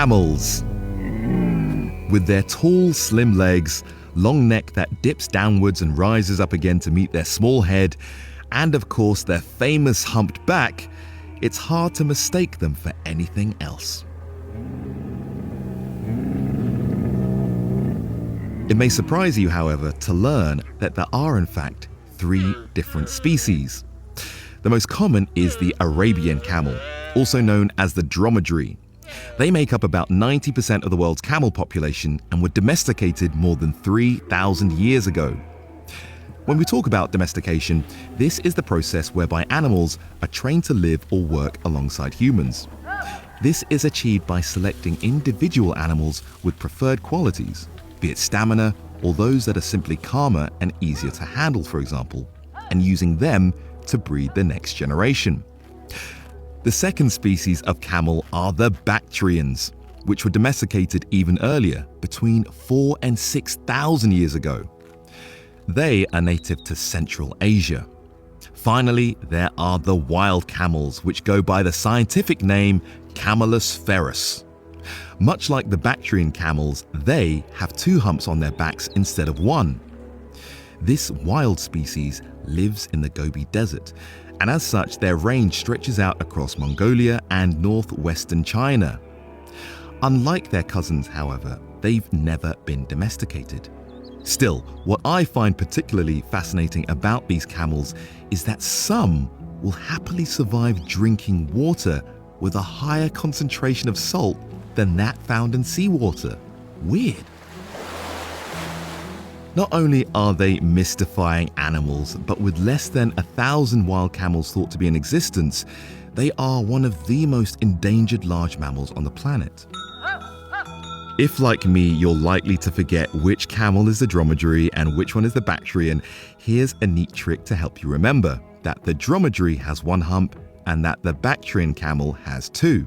Camels. With their tall, slim legs, long neck that dips downwards and rises up again to meet their small head, and of course their famous humped back, it's hard to mistake them for anything else. It may surprise you, however, to learn that there are in fact 3 different species. The most common is the Arabian camel, also known as the dromedary. They make up about 90% of the world's camel population and were domesticated more than 3,000 years ago. When we talk about domestication, this is the process whereby animals are trained to live or work alongside humans. This is achieved by selecting individual animals with preferred qualities, be it stamina or those that are simply calmer and easier to handle, for example, and using them to breed the next generation. The second species of camel are the Bactrians, which were domesticated even earlier, between 4,000 and 6,000 years ago. They are native to Central Asia. Finally, there are the wild camels, which go by the scientific name Camelus ferus. Much like the Bactrian camels, they have 2 humps on their backs instead of 1. This wild species lives in the Gobi Desert, and as such their range stretches out across Mongolia and northwestern China. Unlike their cousins, however, they've never been domesticated. Still, what I find particularly fascinating about these camels is that some will happily survive drinking water with a higher concentration of salt than that found in seawater. Weird. Not only are they mystifying animals, but with less than 1,000 wild camels thought to be in existence, they are one of the most endangered large mammals on the planet. If, like me, you're likely to forget which camel is the dromedary and which one is the Bactrian, here's a neat trick to help you remember that the dromedary has 1 hump and that the Bactrian camel has 2.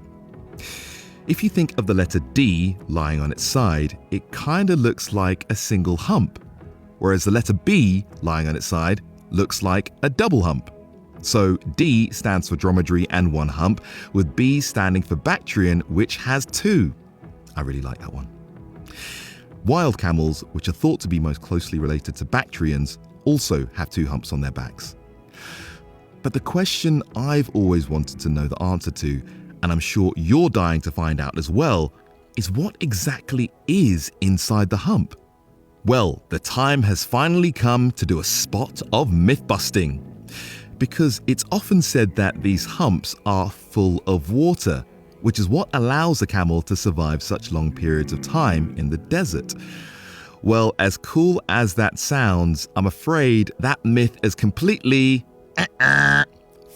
If you think of the letter D lying on its side, it kinda looks like a single hump, whereas the letter B lying on its side looks like a double hump. So D stands for dromedary and 1 hump, with B standing for Bactrian, which has 2. I really like that one. Wild camels, which are thought to be most closely related to Bactrians, also have 2 humps on their backs. But the question I've always wanted to know the answer to, and I'm sure you're dying to find out as well, is what exactly is inside the hump? Well, the time has finally come to do a spot of myth-busting. Because it's often said that these humps are full of water, which is what allows the camel to survive such long periods of time in the desert. Well, as cool as that sounds, I'm afraid that myth is completely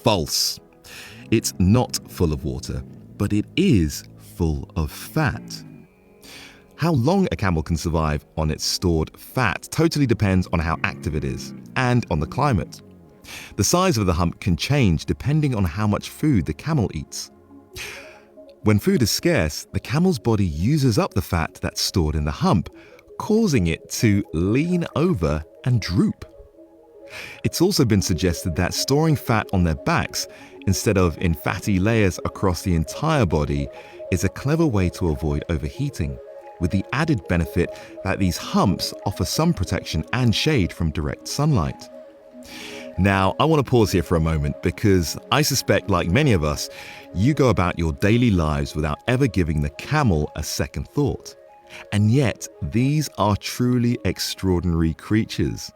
false. It's not full of water, but it is full of fat. How long a camel can survive on its stored fat totally depends on how active it is and on the climate. The size of the hump can change depending on how much food the camel eats. When food is scarce, the camel's body uses up the fat that's stored in the hump, causing it to lean over and droop. It's also been suggested that storing fat on their backs instead of in fatty layers across the entire body is a clever way to avoid overheating, with the added benefit that these humps offer some protection and shade from direct sunlight. Now, I want to pause here for a moment because I suspect, like many of us, you go about your daily lives without ever giving the camel a second thought. And yet, these are truly extraordinary creatures.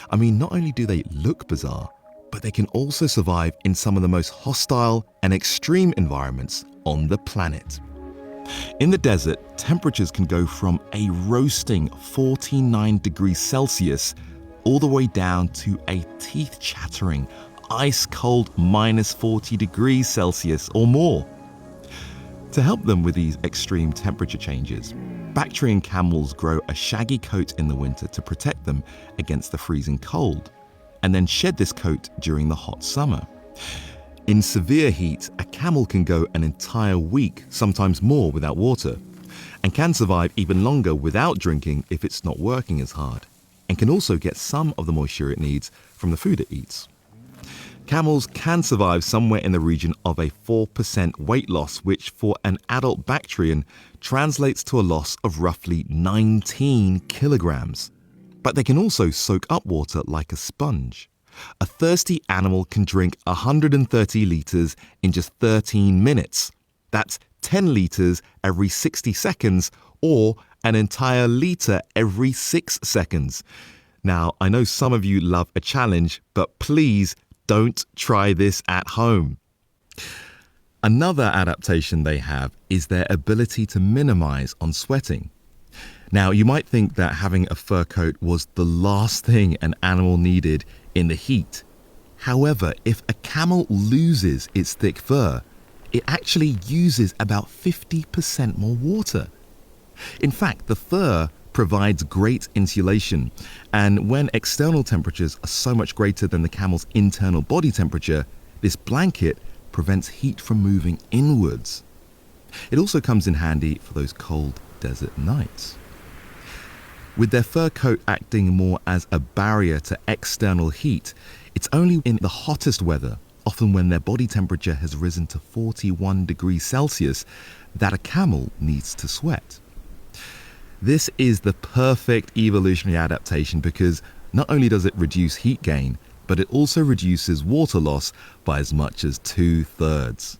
I mean, not only do they look bizarre, but they can also survive in some of the most hostile and extreme environments on the planet. In the desert, temperatures can go from a roasting 49 degrees Celsius all the way down to a teeth-chattering, ice-cold -40 degrees Celsius or more. To help them with these extreme temperature changes, Bactrian camels grow a shaggy coat in the winter to protect them against the freezing cold, and then shed this coat during the hot summer. In severe heat, a camel can go an entire week, sometimes more, without water, and can survive even longer without drinking if it's not working as hard, and can also get some of the moisture it needs from the food it eats. Camels can survive somewhere in the region of a 4% weight loss, which for an adult Bactrian translates to a loss of roughly 19 kilograms. But they can also soak up water like a sponge. A thirsty animal can drink 130 litres in just 13 minutes. That's 10 litres every 60 seconds or an entire litre every 6 seconds. Now, I know some of you love a challenge, but please don't try this at home. Another adaptation they have is their ability to minimize on sweating. Now, you might think that having a fur coat was the last thing an animal needed in the heat. However, if a camel loses its thick fur, it actually uses about 50% more water. In fact, the fur provides great insulation, and when external temperatures are so much greater than the camel's internal body temperature, this blanket prevents heat from moving inwards. It also comes in handy for those cold desert nights. With their fur coat acting more as a barrier to external heat, it's only in the hottest weather, often when their body temperature has risen to 41 degrees Celsius, that a camel needs to sweat. This is the perfect evolutionary adaptation because not only does it reduce heat gain, but it also reduces water loss by as much as 2/3.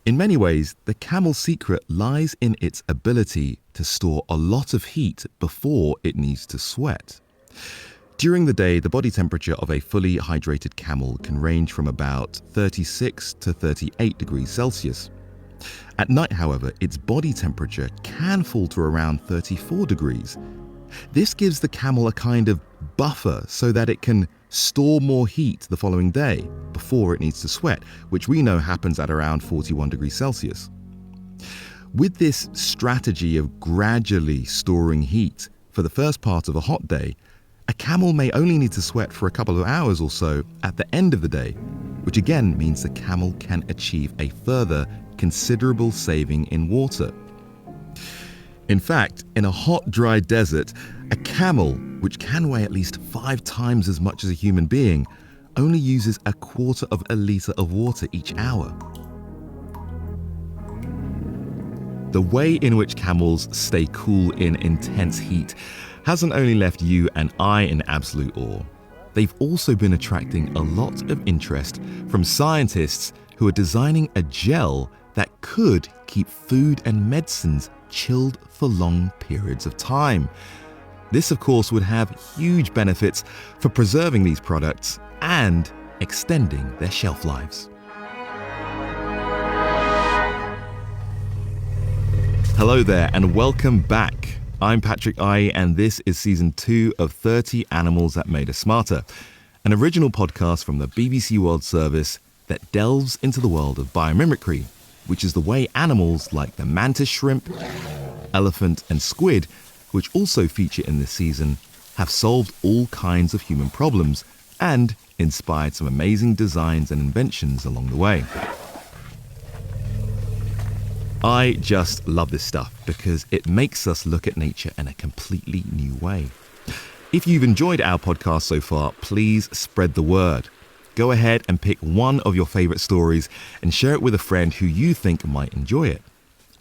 In many ways, the camel's secret lies in its ability to store a lot of heat before it needs to sweat. During the day, the body temperature of a fully hydrated camel can range from about 36 to 38 degrees Celsius. At night, however, its body temperature can fall to around 34 degrees. This gives the camel a kind of buffer so that it can store more heat the following day before it needs to sweat, which we know happens at around 41 degrees Celsius. With this strategy of gradually storing heat for the first part of a hot day, a camel may only need to sweat for a couple of hours or so at the end of the day, which again means the camel can achieve a further considerable saving in water. In fact, in a hot, dry desert, a camel, which can weigh at least 5 times as much as a human being, only uses 1/4 of a litre of water each hour. The way in which camels stay cool in intense heat hasn't only left you and I in absolute awe. They've also been attracting a lot of interest from scientists who are designing a gel that could keep food and medicines chilled for long periods of time. This, of course, would have huge benefits for preserving these products and extending their shelf lives. Hello there and welcome back. I'm Patrick I, and this is season 2 of 30 Animals That Made Us Smarter, an original podcast from the BBC World Service that delves into the world of biomimicry, which is the way animals like the mantis shrimp, elephant and squid, which also feature in this season, have solved all kinds of human problems and inspired some amazing designs and inventions along the way. I just love this stuff because it makes us look at nature in a completely new way. If you've enjoyed our podcast so far, please spread the word. Go ahead and pick one of your favorite stories and share it with a friend who you think might enjoy it.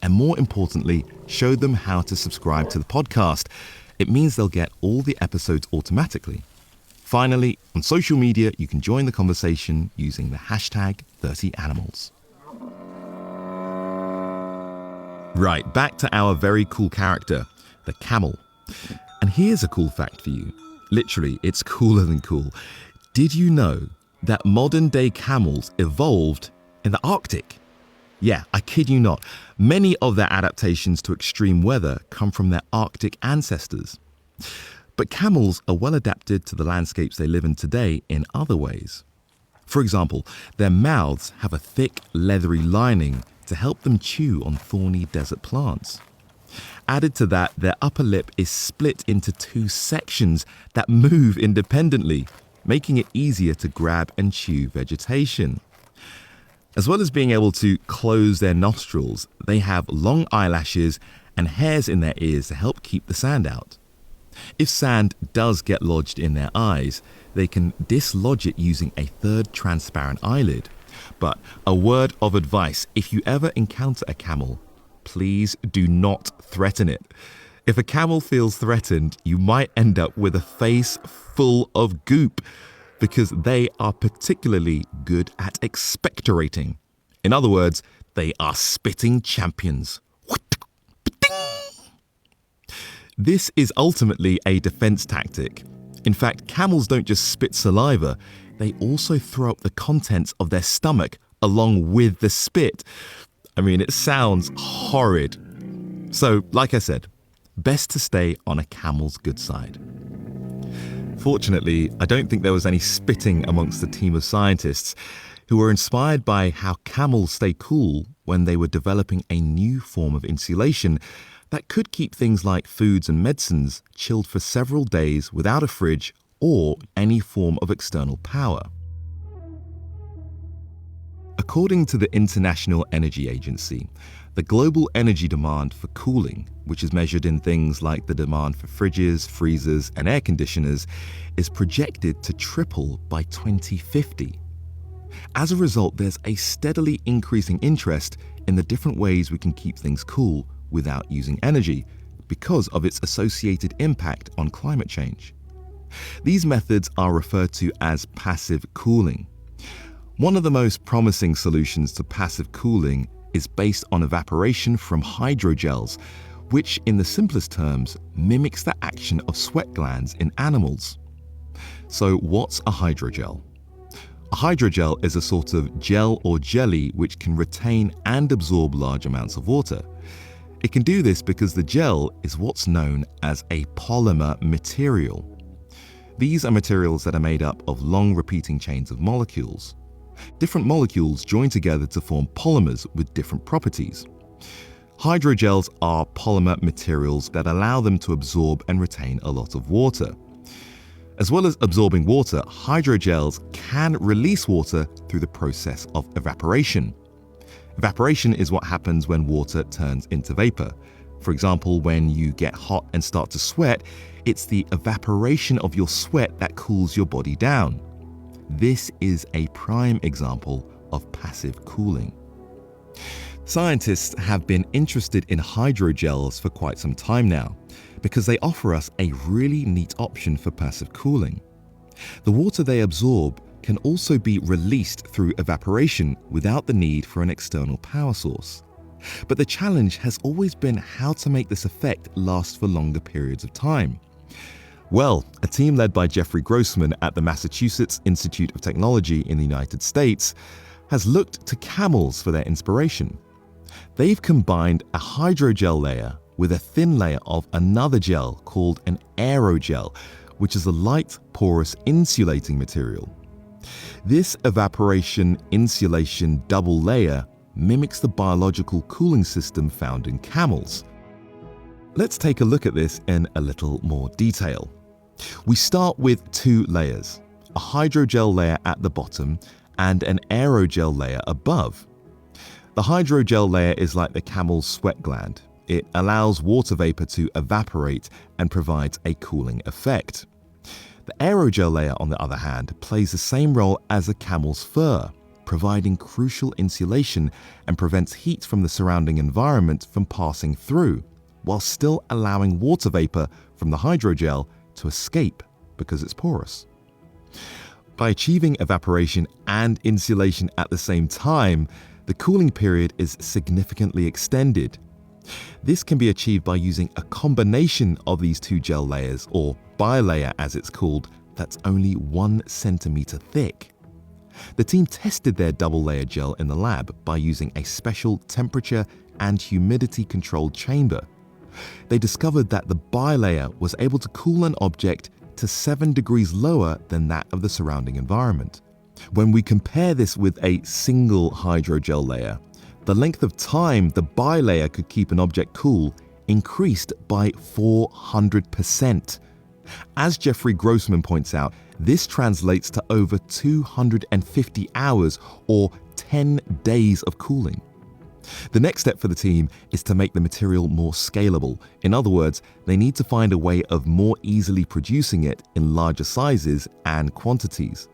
And more importantly, show them how to subscribe to the podcast. It means they'll get all the episodes automatically. Finally, on social media, you can join the conversation using the hashtag 30animals. Right, back to our very cool character, the camel. And here's a cool fact for you. Literally, it's cooler than cool. Did you know that modern day camels evolved in the Arctic? Yeah, I kid you not. Many of their adaptations to extreme weather come from their Arctic ancestors. But camels are well adapted to the landscapes they live in today in other ways. For example, their mouths have a thick, leathery lining to help them chew on thorny desert plants. Added to that, their upper lip is split into 2 sections that move independently, making it easier to grab and chew vegetation. As well as being able to close their nostrils, they have long eyelashes and hairs in their ears to help keep the sand out. If sand does get lodged in their eyes, they can dislodge it using a third transparent eyelid. But a word of advice: if you ever encounter a camel, please do not threaten it. If a camel feels threatened, you might end up with a face full of goop, because they are particularly good at expectorating. In other words, they are spitting champions. This is ultimately a defense tactic. In fact, camels don't just spit saliva, they also throw up the contents of their stomach along with the spit. I mean, it sounds horrid. So, like I said, best to stay on a camel's good side. Fortunately, I don't think there was any spitting amongst the team of scientists who were inspired by how camels stay cool when they were developing a new form of insulation that could keep things like foods and medicines chilled for several days without a fridge or any form of external power. According to the International Energy Agency, the global energy demand for cooling, which is measured in things like the demand for fridges, freezers, and air conditioners, is projected to triple by 2050. As a result, there's a steadily increasing interest in the different ways we can keep things cool without using energy, because of its associated impact on climate change. These methods are referred to as passive cooling. One of the most promising solutions to passive cooling is based on evaporation from hydrogels, which in the simplest terms mimics the action of sweat glands in animals. So what's a hydrogel? A hydrogel is a sort of gel or jelly which can retain and absorb large amounts of water. It can do this because the gel is what's known as a polymer material. These are materials that are made up of long repeating chains of molecules. Different molecules join together to form polymers with different properties. Hydrogels are polymer materials that allow them to absorb and retain a lot of water. As well as absorbing water, hydrogels can release water through the process of evaporation. Evaporation is what happens when water turns into vapor. For example, when you get hot and start to sweat, it's the evaporation of your sweat that cools your body down. This is a prime example of passive cooling. Scientists have been interested in hydrogels for quite some time now, because they offer us a really neat option for passive cooling. The water they absorb can also be released through evaporation without the need for an external power source. But the challenge has always been how to make this effect last for longer periods of time. Well, a team led by Jeffrey Grossman at the Massachusetts Institute of Technology in the United States has looked to camels for their inspiration. They've combined a hydrogel layer with a thin layer of another gel called an aerogel, which is a light, porous insulating material. This evaporation insulation double layer mimics the biological cooling system found in camels. Let's take a look at this in a little more detail. We start with two layers, a hydrogel layer at the bottom and an aerogel layer above. The hydrogel layer is like the camel's sweat gland. It allows water vapor to evaporate and provides a cooling effect. The aerogel layer, on the other hand, plays the same role as a camel's fur, providing crucial insulation and prevents heat from the surrounding environment from passing through, while still allowing water vapor from the hydrogel to escape because it's porous. By achieving evaporation and insulation at the same time, the cooling period is significantly extended. This can be achieved by using a combination of these two gel layers, or bilayer as it's called, that's only 1 centimeter thick. The team tested their double layer gel in the lab by using a special temperature and humidity controlled chamber. They discovered that the bilayer was able to cool an object to 7 degrees lower than that of the surrounding environment. When we compare this with a single hydrogel layer, the length of time the bilayer could keep an object cool increased by 400%. As Jeffrey Grossman points out, this translates to over 250 hours or 10 days of cooling. The next step for the team is to make the material more scalable. In other words, they need to find a way of more easily producing it in larger sizes and quantities.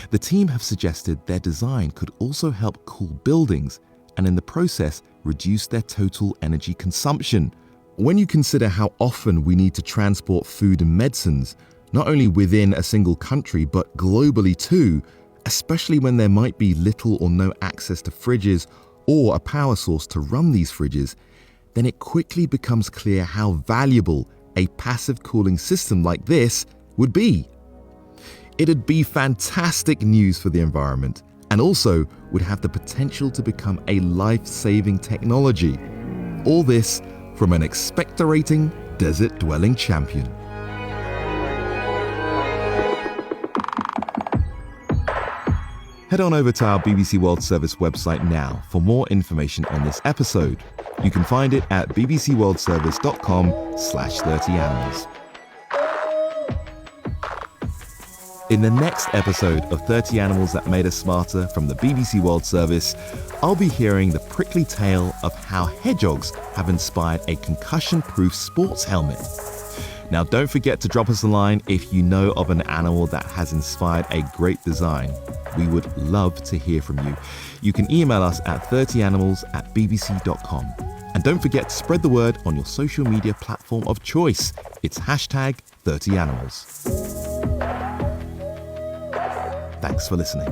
The team have suggested their design could also help cool buildings and in the process reduce their total energy consumption. When you consider how often we need to transport food and medicines, not only within a single country but globally too, especially when there might be little or no access to fridges or a power source to run these fridges, then it quickly becomes clear how valuable a passive cooling system like this would be. It'd be fantastic news for the environment and also would have the potential to become a life-saving technology. All this from an expectorating, desert-dwelling champion. Head on over to our BBC World Service website now for more information on this episode. You can find it at bbcworldservice.com/30animals. In the next episode of 30 Animals That Made Us Smarter from the BBC World Service, I'll be hearing the prickly tale of how hedgehogs have inspired a concussion-proof sports helmet. Now, don't forget to drop us a line if you know of an animal that has inspired a great design. We would love to hear from you. You can email us at 30animals@bbc.com. And don't forget to spread the word on your social media platform of choice. It's hashtag 30animals. Thanks for listening.